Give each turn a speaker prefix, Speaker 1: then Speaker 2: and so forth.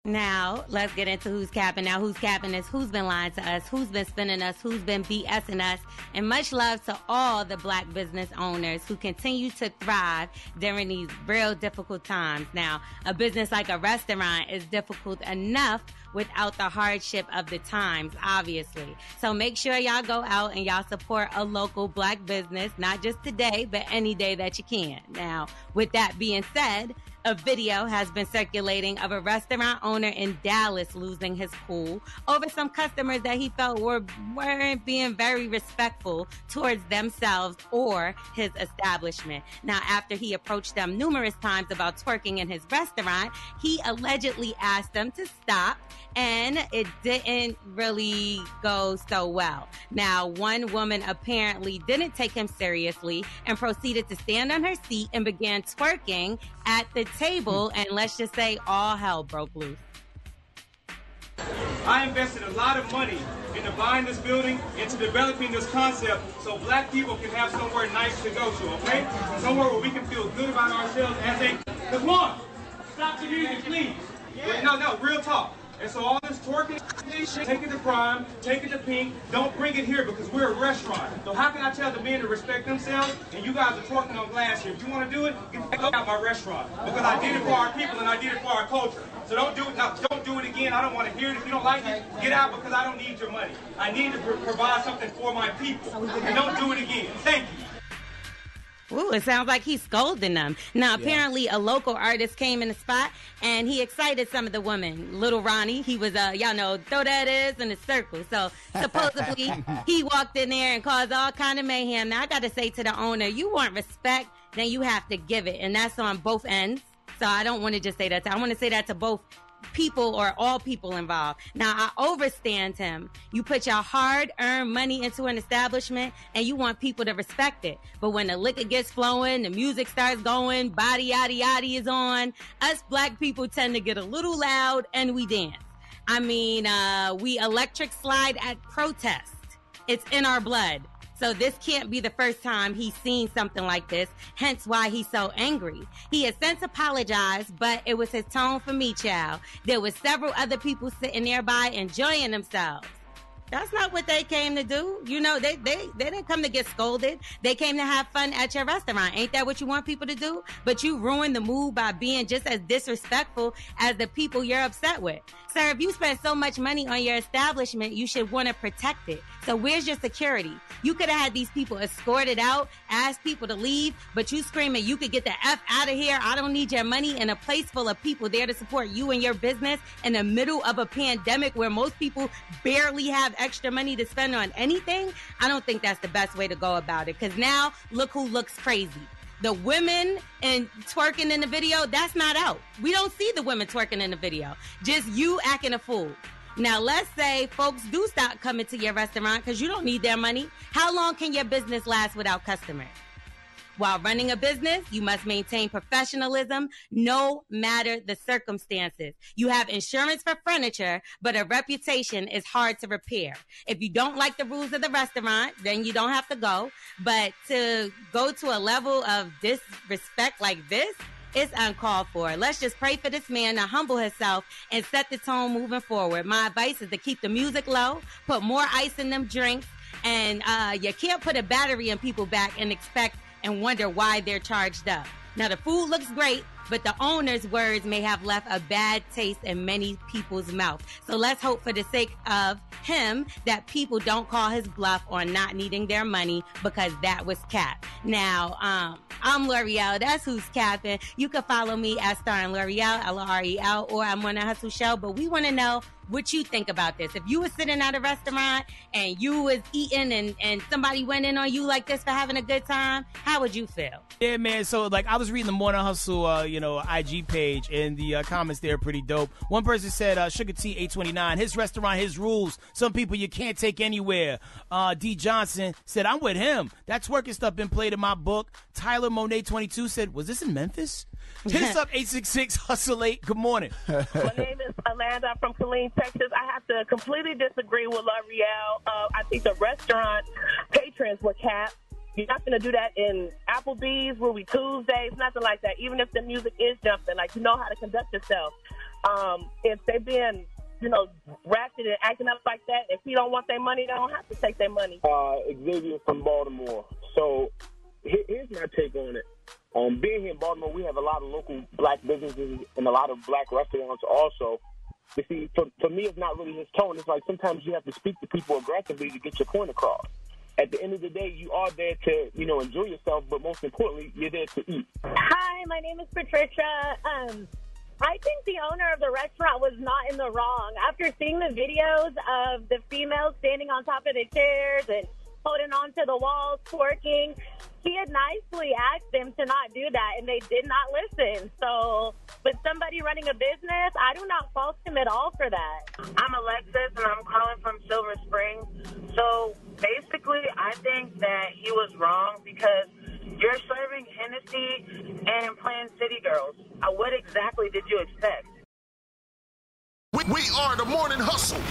Speaker 1: Now, let's get into who's capping. Now, who's capping is who's been lying to us, who's been spinning us, who's been BSing us, and much love to all the black business owners who continue to thrive during these real difficult times. Now, a business like a restaurant is difficult enough without the hardship of the times, obviously. So make sure y'all go out and y'all support a local black business, not just today, but any day that you can. Now, with that being said, a video has been circulating of a restaurant owner in Dallas losing his cool over some customers that he felt weren't being very respectful towards themselves or his establishment. Now, after he approached them numerous times about twerking in his restaurant, he allegedly asked them to stop, and it didn't really go so well. Now, one woman apparently didn't take him seriously and proceeded to stand on her seat and began twerking at the table, and let's just say all hell broke loose.
Speaker 2: I invested a lot of money into buying this building, into developing this concept so black people can have somewhere nice to go to, okay? Somewhere where we can feel good about ourselves as a... Come on! Stop the music, please! Yeah. No, real talk. And so all this twerking, take it to Prime, take it to Pink, don't bring it here because we're a restaurant. So how can I tell the men to respect themselves and you guys are twerking on glass here? If you want to do it, get the heck out my restaurant. Because I did it for our people and I did it for our culture. So don't do it now. Don't do it again. I don't want to hear it. If you don't like it, get out because I don't need your money. I need to provide something for my people. And don't do it again. Thank you.
Speaker 1: Ooh, it sounds like he's scolding them. Now, apparently a local artist came in the spot and he excited some of the women. Little Ronnie, he was, y'all know, throw that is in a circle. So supposedly he walked in there and caused all kind of mayhem. Now, I got to say to the owner, you want respect, then you have to give it. And that's on both ends. So I don't want to just say that. I want to say that to both people or all people involved. Now, I overstand him. You put your hard-earned money into an establishment and you want people to respect it. But when the liquor gets flowing, the music starts going, body yaddy yaddy is on, us black people tend to get a little loud and we dance. I mean, we electric slide at protest. It's in our blood. So this can't be the first time he's seen something like this, hence why he's so angry. He has since apologized, but it was his tone for me, child. There was several other people sitting nearby enjoying themselves. That's not what they came to do. You know, they didn't come to get scolded. They came to have fun at your restaurant. Ain't that what you want people to do? But you ruined the mood by being just as disrespectful as the people you're upset with. Sir, if you spend so much money on your establishment, you should want to protect it. So where's your security? You could have had these people escorted out, asked people to leave, but you screaming, you could get the F out of here. I don't need your money in a place full of people there to support you and your business in the middle of a pandemic where most people barely have extra money to spend on anything. I don't think that's the best way to go about it. Because now, look who looks crazy. The women and twerking in the video, that's not out. We don't see the women twerking in the video. Just you acting a fool. Now, let's say folks do stop coming to your restaurant because you don't need their money. How long can your business last without customers? While running a business, you must maintain professionalism no matter the circumstances. You have insurance for furniture, but a reputation is hard to repair. If you don't like the rules of the restaurant, then you don't have to go. But to go to a level of disrespect like this, it's uncalled for. Let's just pray for this man to humble himself and set the tone moving forward. My advice is to keep the music low, put more ice in them drinks, and you can't put a battery in people's back and expect and wonder why they're charged up. Now, the food looks great, but the owner's words may have left a bad taste in many people's mouth. So let's hope for the sake of him that people don't call his bluff on not needing their money because that was cap. Now, I'm L'Oreal. That's who's capping. You can follow me at Starring L'Oreal, L-O-R-E-L, or I'm on a Hustle Show. But we want to know what you think about this. If you were sitting at a restaurant and you was eating and somebody went in on you like this for having a good time, how would you feel?
Speaker 3: Yeah, man. So, like, I was reading the Morning Hustle, IG page, and the comments there are pretty dope. One person said, Sugar T 829, his restaurant, his rules. Some people you can't take anywhere. D. Johnson said, I'm with him. That twerking stuff been played in my book. Tyler Monet 22 said, was this in Memphis? Hit us up, 866 Hustle 8. Good morning.
Speaker 4: My name is Alanda from Killeen, Texas. I have to completely disagree with L'Oreal. I think the restaurant patrons were capped. You're not going to do that in Applebee's, Ruby Tuesdays, nothing like that. Even if the music is jumping, like, you know how to conduct yourself. If they've been, ratchet and acting up like that, if he don't want their money, they don't have to take their money.
Speaker 5: Xavier from Baltimore. So here's my take on it. Being here in Baltimore, we have a lot of local black businesses and a lot of black restaurants also. You see, for me, it's not really his tone. It's like sometimes you have to speak to people aggressively to get your point across. At the end of the day, you are there to, enjoy yourself, but most importantly, you're there to eat.
Speaker 6: Hi, my name is Patricia. I think the owner of the restaurant was not in the wrong. After seeing the videos of the females standing on top of the chairs and holding onto the walls, twerking, he had nicely asked them to not do that, and they did not listen. So with somebody running a business, I do not fault him at all for that.
Speaker 7: I'm Alexis, and I'm calling from Silver Spring. So basically, I think that he was wrong because you're serving Hennessy and playing City Girls. What exactly did you expect?
Speaker 8: We are the Morning Hustle.